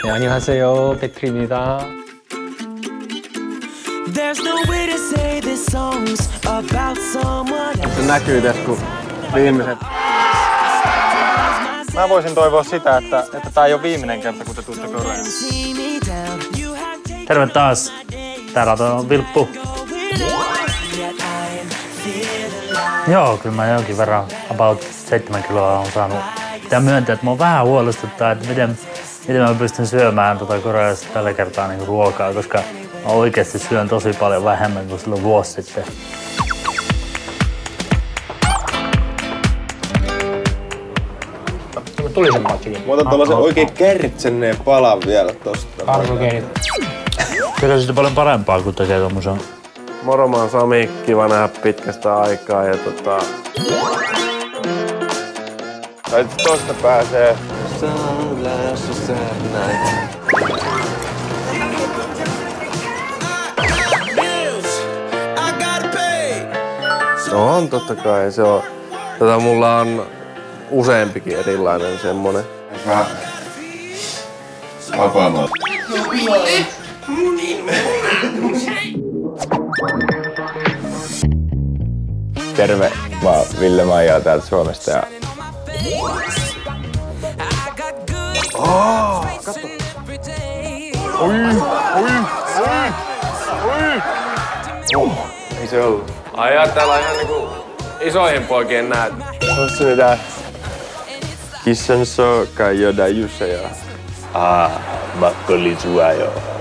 네, 안녕하세요. 백트리입니다. Se näkyy tässä, kun viimeiset... Mä voisin toivoa sitä, että tää ei ole viimeinen kerta, kun te tuutte Koreaan. Terve taas. Täällä on Vilppu. Joo, kyllä mä jonkin verran about 7 kiloa on saanut. Pitää myöntää, että mua vähän huolestuttaa, että miten mä pystyn syömään Koreassa tällä kertaa niin ruokaa, koska mä oikeasti syön tosi paljon vähemmän kuin silloin vuosi sitten. Tuli sen patsikin. Mä otan tollasen oikein kärtsenneen palan vielä tosta. Karvokeinit. Kyllä se on paljon parempaa, kun tekee tommosen. Moro, mä oon Sami. Kiva nähdä pitkästä aikaa ja Tai tosta pääsee. On totta kai, se on. Mulla on useampikin erilainen semmonen. Vähän vapaamalla. Terve, mä oon Ville Maijala täältä Suomesta ja... Katso! Ei se ollut. Ai täällä on ihan niinku isoihin poikien näet. Onko se mitä? Kissan soka joda jussa ja... Makkollisua joo.